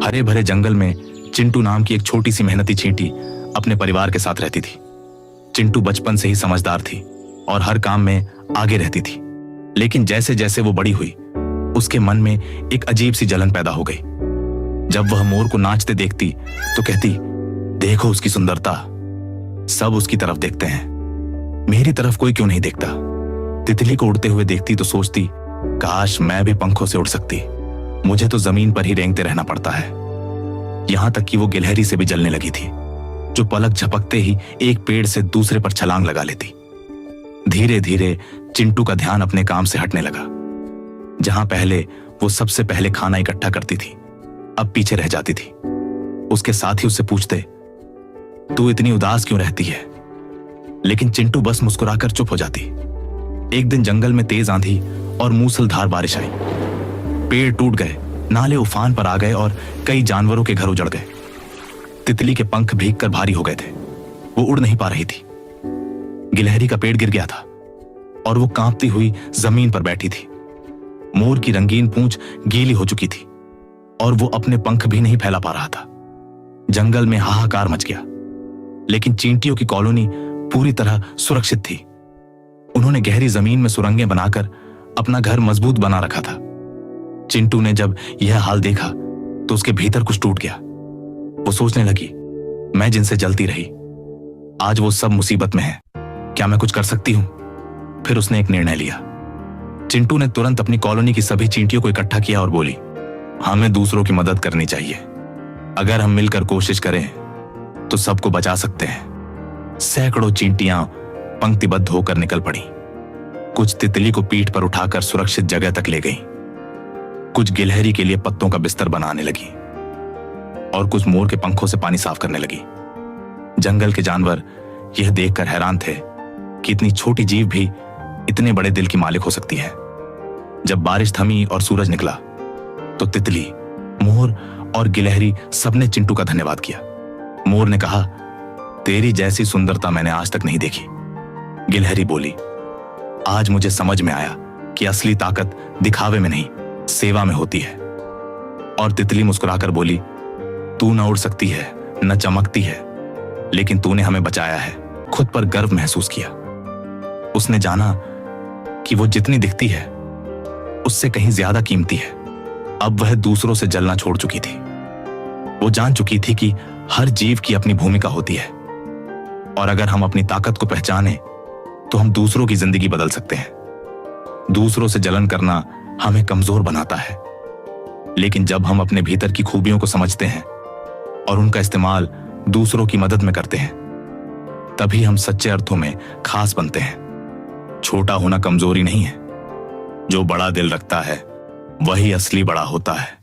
हरे भरे जंगल में चिंटू नाम की एक छोटी सी मेहनती चींटी अपने परिवार के साथ रहती थी। चिंटू बचपन से ही समझदार थी और हर काम में आगे रहती थी। लेकिन जैसे जैसे वो बड़ी हुई, उसके मन में एक अजीब सी जलन पैदा हो गई। जब वह मोर को नाचते देखती तो कहती, देखो उसकी सुंदरता, सब उसकी तरफ देखते हैं, मेरी तरफ कोई क्यों नहीं देखता। तितली को उड़ते हुए देखती तो सोचती, काश मैं भी पंखों से उड़ सकती, मुझे तो जमीन पर ही रेंगते रहना पड़ता है। यहां तक कि वो गिलहरी से भी जलने लगी थी, जो पलक झपकते ही एक पेड़ से दूसरे पर छलांग लगा लेती। धीरे धीरे चिंटू का ध्यान अपने काम से हटने लगा। जहां पहले वो सबसे पहले खाना इकट्ठा करती थी, अब पीछे रह जाती थी। उसके साथी उससे पूछते, तू इतनी उदास क्यों रहती है? लेकिन चिंटू बस मुस्कुराकर चुप हो जाती। एक दिन जंगल में तेज आंधी और मूसलधार बारिश आई। पेड़ टूट गए, नाले उफान पर आ गए और कई जानवरों के घर उजड़ गए। तितली के पंख भीगकर भारी हो गए थे, वो उड़ नहीं पा रही थी। गिलहरी का पेड़ गिर गया था और वो कांपती हुई जमीन पर बैठी थी। मोर की रंगीन पूंछ गीली हो चुकी थी और वो अपने पंख भी नहीं फैला पा रहा था। जंगल में हाहाकार मच गया, लेकिन चींटियों की कॉलोनी पूरी तरह सुरक्षित थी। उन्होंने गहरी जमीन में सुरंगें बनाकर अपना घर मजबूत बना रखा था। चिंटू ने जब यह हाल देखा तो उसके भीतर कुछ टूट गया। वो सोचने लगी, मैं जिनसे जलती रही, आज वो सब मुसीबत में है, क्या मैं कुछ कर सकती हूं? फिर उसने एक निर्णय लिया। चिंटू ने तुरंत अपनी कॉलोनी की सभी चींटियों को इकट्ठा किया और बोली, हमें दूसरों की मदद करनी चाहिए। अगर हम मिलकर कोशिश करें तो सबको बचा सकते हैं। सैकड़ों चींटियां पंक्तिबद्ध होकर निकल पड़ी। कुछ तितली को पीठ पर उठाकर सुरक्षित जगह तक ले गईं। कुछ गिलहरी के लिए पत्तों का बिस्तर बनाने लगी और कुछ मोर के पंखों से पानी साफ करने लगी। जंगल के जानवर यह देखकर हैरान थे कि इतनी छोटी जीव भी इतने बड़े दिल की मालिक हो सकती है। जब बारिश थमी और सूरज निकला तो तितली, मोर और गिलहरी सबने चिंटू का धन्यवाद किया। मोर ने कहा, तेरी जैसी सुंदरता मैंने आज तक नहीं देखी। गिलहरी बोली, आज मुझे समझ में आया कि असली ताकत दिखावे में नहीं, सेवा में होती है। और तितली मुस्कुराकर बोली, तू न उड़ सकती है, न चमकती है, लेकिन तूने हमें बचाया है। खुद पर गर्व महसूस किया। उसने जाना कि वो जितनी दिखती है उससे कहीं ज्यादा कीमती है। अब वह दूसरों से जलना छोड़ चुकी थी। वो जान चुकी थी कि हर जीव की अपनी भूमिका होती है और अगर हम अपनी ताकत को पहचाने तो हम दूसरों की जिंदगी बदल सकते हैं। दूसरों से जलन करना हमें कमजोर बनाता है, लेकिन जब हम अपने भीतर की खूबियों को समझते हैं और उनका इस्तेमाल दूसरों की मदद में करते हैं, तभी हम सच्चे अर्थों में खास बनते हैं। छोटा होना कमजोरी नहीं है, जो बड़ा दिल रखता है वही असली बड़ा होता है।